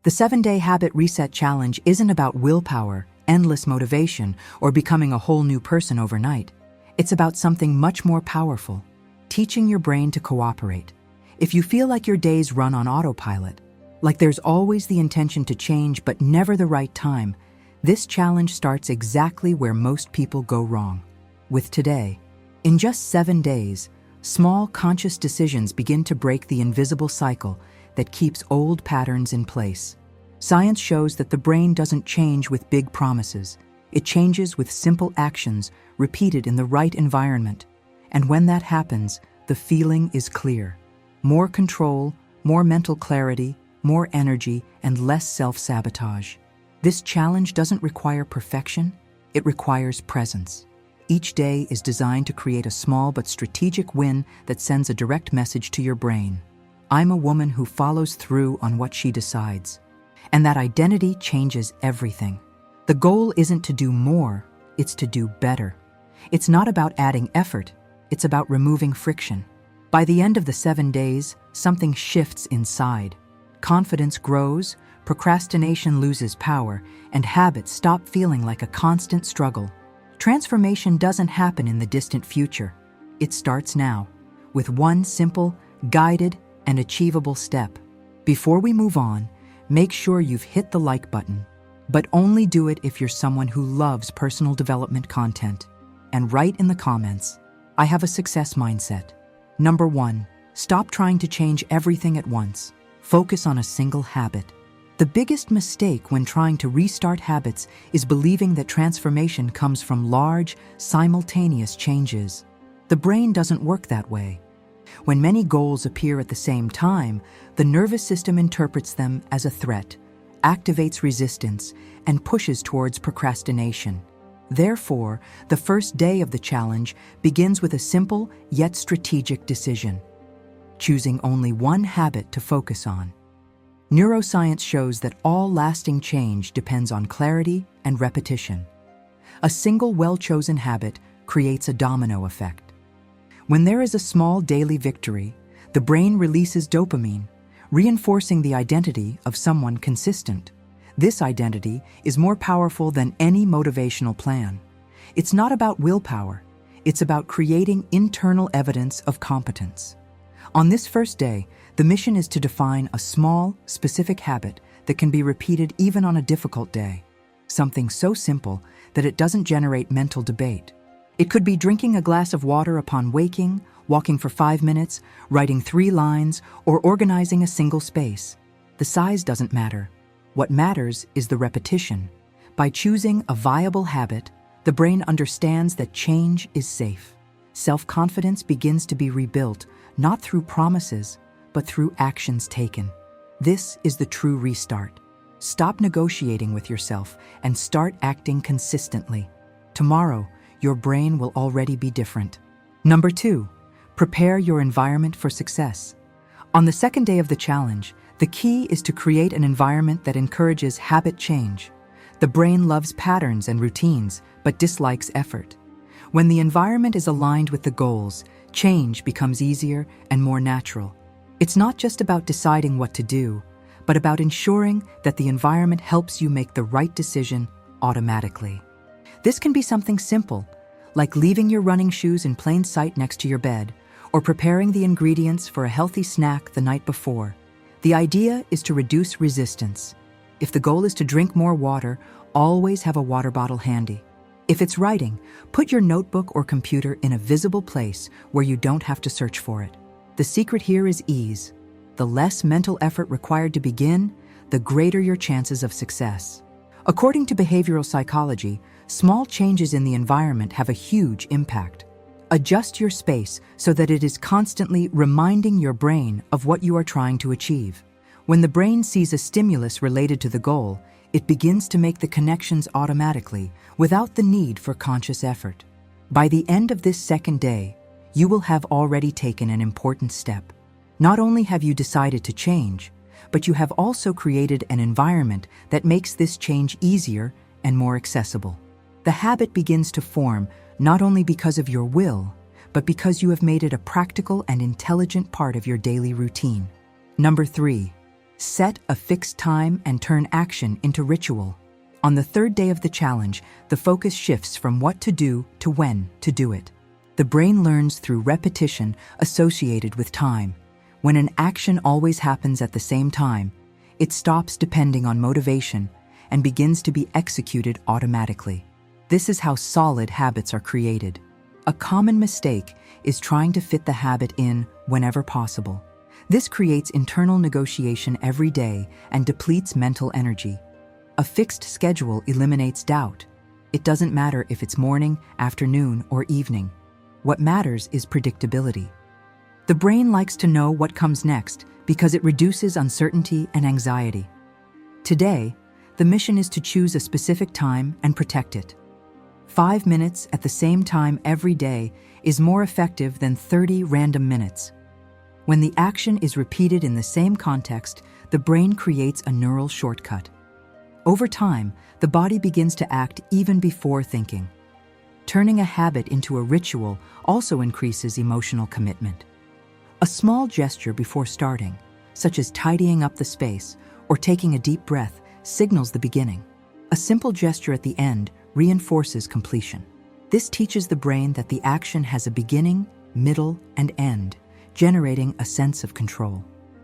The 7-Day Habit Reset Challenge isn't about willpower, endless motivation, or becoming a whole new person overnight. It's about something much more powerful: teaching your brain to cooperate. If you feel like your days run on autopilot, like there's always the intention to change but never the right time, this challenge starts exactly where most people go wrong: with today. In just 7 days, small conscious decisions begin to break the invisible cycle that keeps old patterns in place. Science shows that the brain doesn't change with big promises. It changes with simple actions repeated in the right environment. And when that happens, the feeling is clear: more control, more mental clarity, more energy, and less self-sabotage. This challenge doesn't require perfection, it requires presence. Each day is designed to create a small but strategic win that sends a direct message to your brain: I'm a woman who follows through on what she decides. And that identity changes everything. The goal isn't to do more, it's to do better. It's not about adding effort, it's about removing friction. By the end of the 7 days, something shifts inside. Confidence grows, procrastination loses power, and habits stop feeling like a constant struggle. Transformation doesn't happen in the distant future. It starts now, with one simple, guided, and achievable step. Before we move on, make sure you've hit the like button, but only do it if you're someone who loves personal development content. And write in the comments, I have a success mindset. Number 1, stop trying to change everything at once. Focus on a single habit. The biggest mistake when trying to restart habits is believing that transformation comes from large, simultaneous changes. The brain doesn't work that way. When many goals appear at the same time, the nervous system interprets them as a threat, activates resistance, and pushes towards procrastination. Therefore, the first day of the challenge begins with a simple yet strategic decision: choosing only one habit to focus on. Neuroscience shows that all lasting change depends on clarity and repetition. A single well-chosen habit creates a domino effect. When there is a small daily victory, the brain releases dopamine, reinforcing the identity of someone consistent. This identity is more powerful than any motivational plan. It's not about willpower, it's about creating internal evidence of competence. On this first day, the mission is to define a small, specific habit that can be repeated even on a difficult day. Something so simple that it doesn't generate mental debate. It could be drinking a glass of water upon waking, walking for 5 minutes, writing 3 lines, or organizing a single space. The size doesn't matter. What matters is the repetition. By choosing a viable habit, the brain understands that change is safe. Self-confidence begins to be rebuilt, not through promises, but through actions taken. This is the true restart. Stop negotiating with yourself and start acting consistently. Tomorrow, your brain will already be different. Number 2, prepare your environment for success. On the second day of the challenge, the key is to create an environment that encourages habit change. The brain loves patterns and routines, but dislikes effort. When the environment is aligned with the goals, change becomes easier and more natural. It's not just about deciding what to do, but about ensuring that the environment helps you make the right decision automatically. This can be something simple, like leaving your running shoes in plain sight next to your bed, or preparing the ingredients for a healthy snack the night before. The idea is to reduce resistance. If the goal is to drink more water, always have a water bottle handy. If it's writing, put your notebook or computer in a visible place where you don't have to search for it. The secret here is ease. The less mental effort required to begin, the greater your chances of success. According to behavioral psychology, small changes in the environment have a huge impact. Adjust your space so that it is constantly reminding your brain of what you are trying to achieve. When the brain sees a stimulus related to the goal, it begins to make the connections automatically, without the need for conscious effort. By the end of this second day, you will have already taken an important step. Not only have you decided to change, but you have also created an environment that makes this change easier and more accessible. The habit begins to form not only because of your will, but because you have made it a practical and intelligent part of your daily routine. Number 3, Set a fixed time and turn action into ritual. On the third day of the challenge, the focus shifts from what to do to when to do it. The brain learns through repetition associated with time. When an action always happens at the same time, it stops depending on motivation and begins to be executed automatically. This is how solid habits are created. A common mistake is trying to fit the habit in whenever possible. This creates internal negotiation every day and depletes mental energy. A fixed schedule eliminates doubt. It doesn't matter if it's morning, afternoon, or evening. What matters is predictability. The brain likes to know what comes next because it reduces uncertainty and anxiety. Today, the mission is to choose a specific time and protect it. 5 minutes at the same time every day is more effective than 30 random minutes. When the action is repeated in the same context, the brain creates a neural shortcut. Over time, the body begins to act even before thinking. Turning a habit into a ritual also increases emotional commitment. A small gesture before starting, such as tidying up the space or taking a deep breath, signals the beginning. A simple gesture at the end reinforces completion. This teaches the brain that the action has a beginning, middle, and end, generating a sense of control.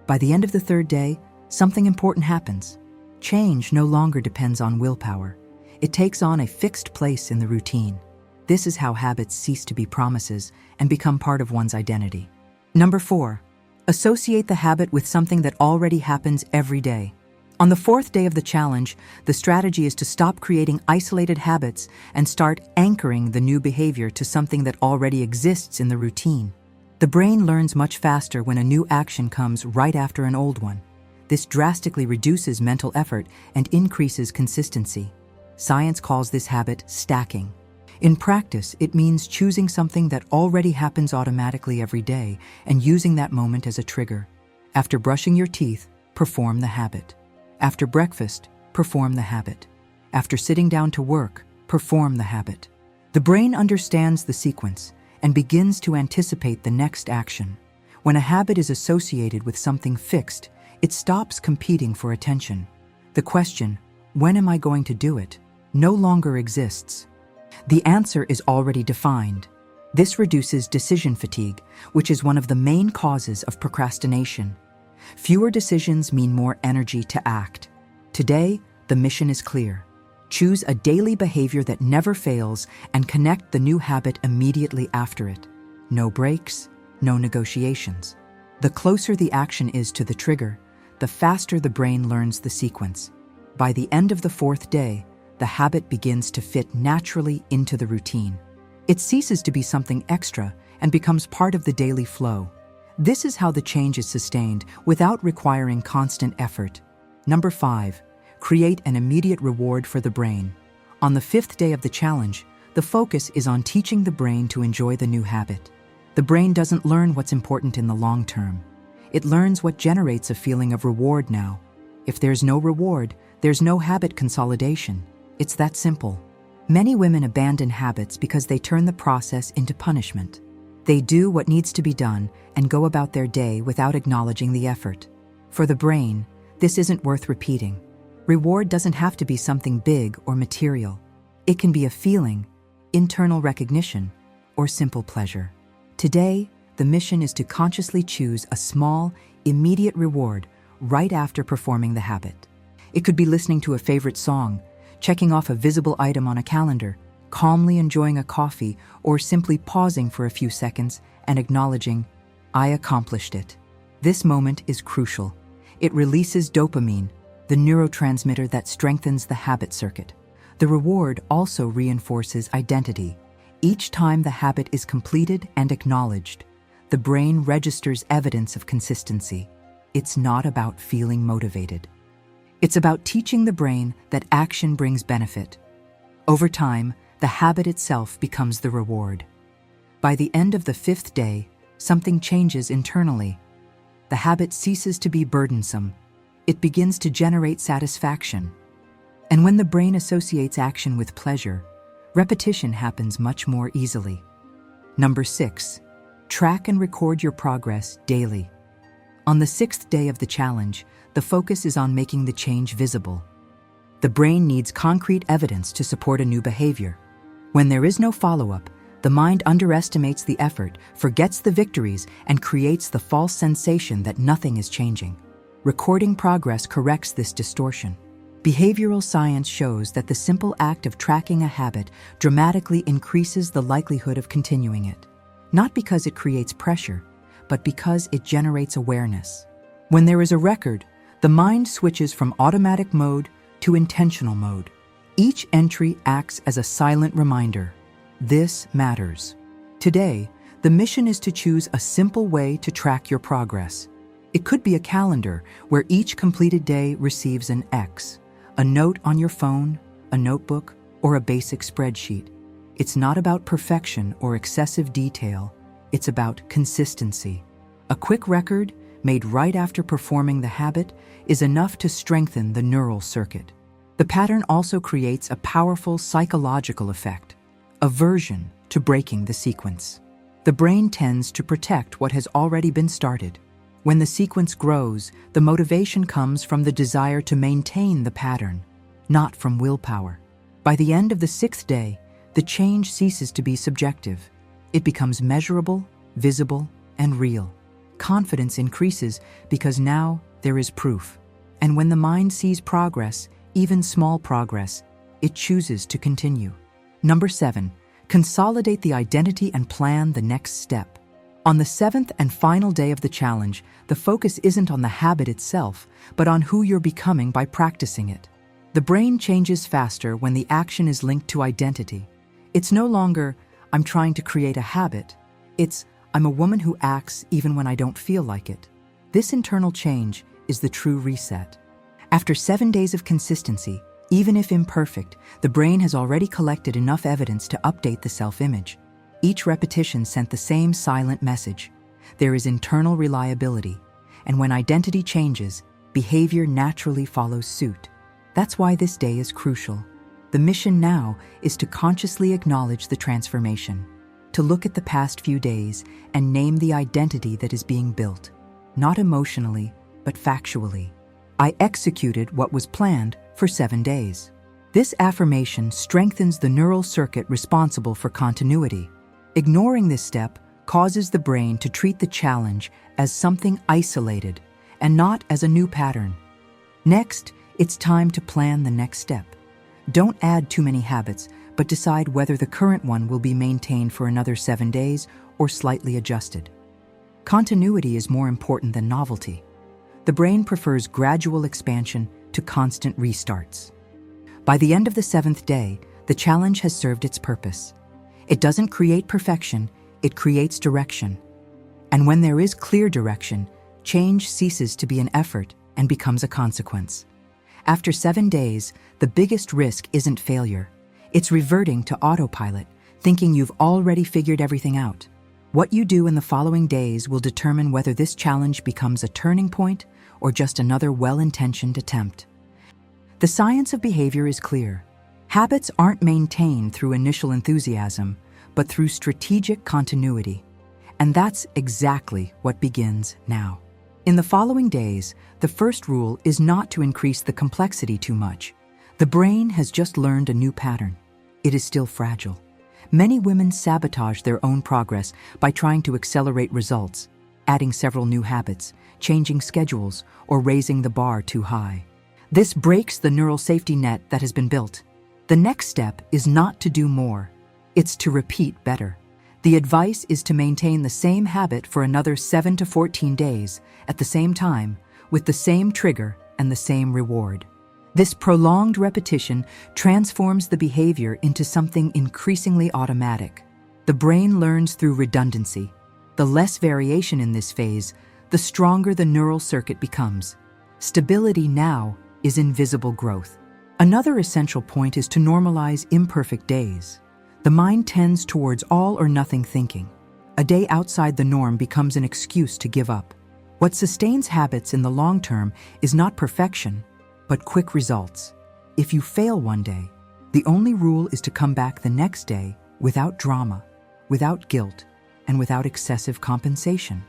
By the end of the third day, something important happens. Change no longer depends on willpower. It takes on a fixed place in the routine. This is how habits cease to be promises and become part of one's identity. Number 4, associate the habit with something that already happens every day. On the fourth day of the challenge, the strategy is to stop creating isolated habits and start anchoring the new behavior to something that already exists in the routine. The brain learns much faster when a new action comes right after an old one. This drastically reduces mental effort and increases consistency. Science calls this habit stacking. In practice, it means choosing something that already happens automatically every day and using that moment as a trigger. After brushing your teeth, perform the habit. After breakfast, perform the habit. After sitting down to work, perform the habit. The brain understands the sequence and begins to anticipate the next action. When a habit is associated with something fixed, it stops competing for attention. The question, when am I going to do it, no longer exists. The answer is already defined. This reduces decision fatigue, which is one of the main causes of procrastination. Fewer decisions mean more energy to act. Today, the mission is clear. Choose a daily behavior that never fails and connect the new habit immediately after it. No breaks, no negotiations. The closer the action is to the trigger, the faster the brain learns the sequence. By the end of the fourth day, the habit begins to fit naturally into the routine. It ceases to be something extra and becomes part of the daily flow. This is how the change is sustained without requiring constant effort. Number 5, create an immediate reward for the brain. On the 5th day of the challenge, the focus is on teaching the brain to enjoy the new habit. The brain doesn't learn what's important in the long term. It learns what generates a feeling of reward now. If there's no reward, there's no habit consolidation. It's that simple. Many women abandon habits because they turn the process into punishment. They do what needs to be done and go about their day without acknowledging the effort. For the brain, this isn't worth repeating. Reward doesn't have to be something big or material. It can be a feeling, internal recognition, or simple pleasure. Today, the mission is to consciously choose a small, immediate reward right after performing the habit. It could be listening to a favorite song, checking off a visible item on a calendar, calmly enjoying a coffee, or simply pausing for a few seconds and acknowledging, I accomplished it. This moment is crucial. It releases dopamine, the neurotransmitter that strengthens the habit circuit. The reward also reinforces identity. Each time the habit is completed and acknowledged, the brain registers evidence of consistency. It's not about feeling motivated. It's about teaching the brain that action brings benefit. Over time, the habit itself becomes the reward. By the end of the 5th day, something changes internally. The habit ceases to be burdensome. It begins to generate satisfaction. And when the brain associates action with pleasure, repetition happens much more easily. Number 6, track and record your progress daily. On the 6th day of the challenge, the focus is on making the change visible. The brain needs concrete evidence to support a new behavior. When there is no follow-up, the mind underestimates the effort, forgets the victories, and creates the false sensation that nothing is changing. Recording progress corrects this distortion. Behavioral science shows that the simple act of tracking a habit dramatically increases the likelihood of continuing it. Not because it creates pressure, but because it generates awareness. When there is a record, the mind switches from automatic mode to intentional mode. Each entry acts as a silent reminder. This matters. Today, the mission is to choose a simple way to track your progress. It could be a calendar where each completed day receives an X, a note on your phone, a notebook, or a basic spreadsheet. It's not about perfection or excessive detail. It's about consistency. A quick record, made right after performing the habit, is enough to strengthen the neural circuit. The pattern also creates a powerful psychological effect, aversion to breaking the sequence. The brain tends to protect what has already been started. When the sequence grows, the motivation comes from the desire to maintain the pattern, not from willpower. By the end of the 6th day, the change ceases to be subjective. It becomes measurable, visible, and real. Confidence increases because now there is proof. And when the mind sees progress, even small progress, it chooses to continue. Number 7, consolidate the identity and plan the next step. On the 7th and final day of the challenge, the focus isn't on the habit itself, but on who you're becoming by practicing it. The brain changes faster when the action is linked to identity. It's no longer, I'm trying to create a habit. It's, I'm a woman who acts even when I don't feel like it. This internal change is the true reset. After 7 days of consistency, even if imperfect, the brain has already collected enough evidence to update the self-image. Each repetition sent the same silent message. There is internal reliability, and when identity changes, behavior naturally follows suit. That's why this day is crucial. The mission now is to consciously acknowledge the transformation, to look at the past few days and name the identity that is being built, not emotionally, but factually. I executed what was planned for 7 days. This affirmation strengthens the neural circuit responsible for continuity. Ignoring this step causes the brain to treat the challenge as something isolated and not as a new pattern. Next, it's time to plan the next step. Don't add too many habits, but decide whether the current one will be maintained for another 7 days or slightly adjusted. Continuity is more important than novelty. The brain prefers gradual expansion to constant restarts. By the end of the 7th day, the challenge has served its purpose. It doesn't create perfection, it creates direction. And when there is clear direction, change ceases to be an effort and becomes a consequence. After 7 days, the biggest risk isn't failure. It's reverting to autopilot, thinking you've already figured everything out. What you do in the following days will determine whether this challenge becomes a turning point or just another well-intentioned attempt. The science of behavior is clear. Habits aren't maintained through initial enthusiasm, but through strategic continuity. And that's exactly what begins now. In the following days, the first rule is not to increase the complexity too much. The brain has just learned a new pattern. It is still fragile. Many women sabotage their own progress by trying to accelerate results, adding several new habits, changing schedules, or raising the bar too high. This breaks the neural safety net that has been built. The next step is not to do more. It's to repeat better. The advice is to maintain the same habit for another 7 to 14 days at the same time, with the same trigger and the same reward. This prolonged repetition transforms the behavior into something increasingly automatic. The brain learns through redundancy. The less variation in this phase, the stronger the neural circuit becomes. Stability now is invisible growth. Another essential point is to normalize imperfect days. The mind tends towards all or nothing thinking. A day outside the norm becomes an excuse to give up. What sustains habits in the long term is not perfection, but quick results. If you fail one day, the only rule is to come back the next day without drama, without guilt, and without excessive compensation.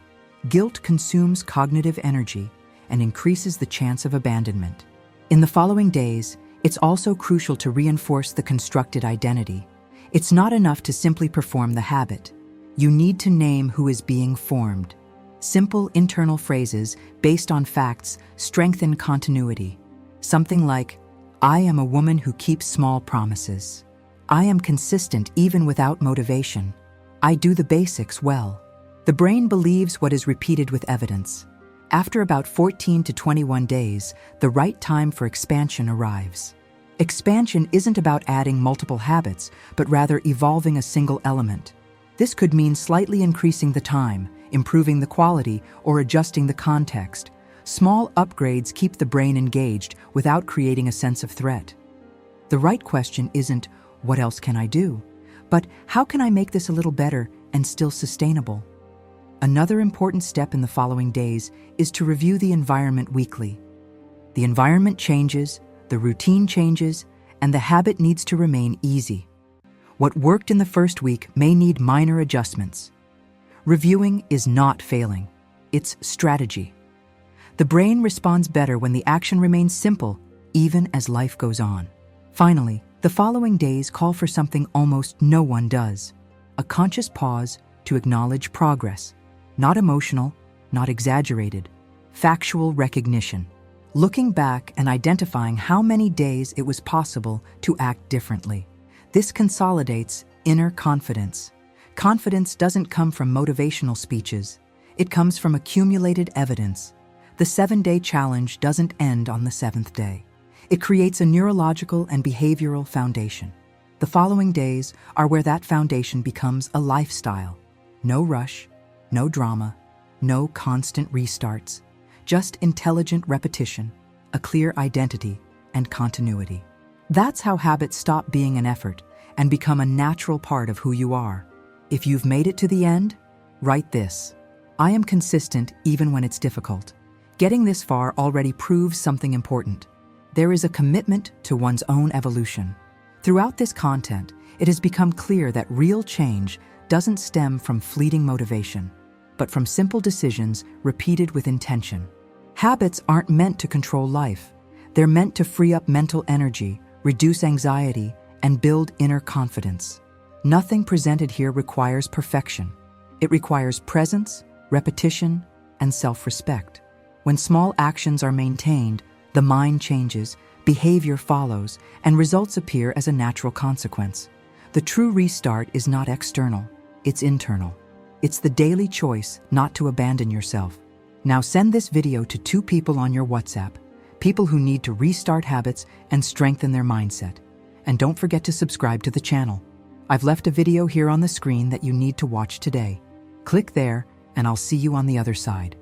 Guilt consumes cognitive energy and increases the chance of abandonment. In the following days, it's also crucial to reinforce the constructed identity. It's not enough to simply perform the habit. You need to name who is being formed. Simple internal phrases based on facts strengthen continuity. Something like, I am a woman who keeps small promises. I am consistent even without motivation. I do the basics well. The brain believes what is repeated with evidence. After about 14 to 21 days, the right time for expansion arrives. Expansion isn't about adding multiple habits, but rather evolving a single element. This could mean slightly increasing the time, improving the quality, or adjusting the context. Small upgrades keep the brain engaged without creating a sense of threat. The right question isn't, what else can I do? But how can I make this a little better and still sustainable? Another important step in the following days is to review the environment weekly. The environment changes, the routine changes, and the habit needs to remain easy. What worked in the first week may need minor adjustments. Reviewing is not failing, it's strategy. The brain responds better when the action remains simple, even as life goes on. Finally, the following days call for something almost no one does: a conscious pause to acknowledge progress. Not emotional, not exaggerated, factual recognition. Looking back and identifying how many days it was possible to act differently. This consolidates inner confidence. Confidence doesn't come from motivational speeches. It comes from accumulated evidence. The 7-day challenge doesn't end on the 7th day. It creates a neurological and behavioral foundation. The following days are where that foundation becomes a lifestyle. No rush, no drama, no constant restarts, just intelligent repetition, a clear identity, and continuity. That's how habits stop being an effort and become a natural part of who you are. If you've made it to the end, write this: I am consistent even when it's difficult. Getting this far already proves something important. There is a commitment to one's own evolution. Throughout this content, it has become clear that real change doesn't stem from fleeting motivation, but from simple decisions repeated with intention. Habits aren't meant to control life. They're meant to free up mental energy, reduce anxiety, and build inner confidence. Nothing presented here requires perfection. It requires presence, repetition, and self-respect. When small actions are maintained, the mind changes, behavior follows, and results appear as a natural consequence. The true restart is not external, it's internal. It's the daily choice not to abandon yourself. Now send this video to 2 people on your WhatsApp, people who need to restart habits and strengthen their mindset. And don't forget to subscribe to the channel. I've left a video here on the screen that you need to watch today. Click there, and I'll see you on the other side.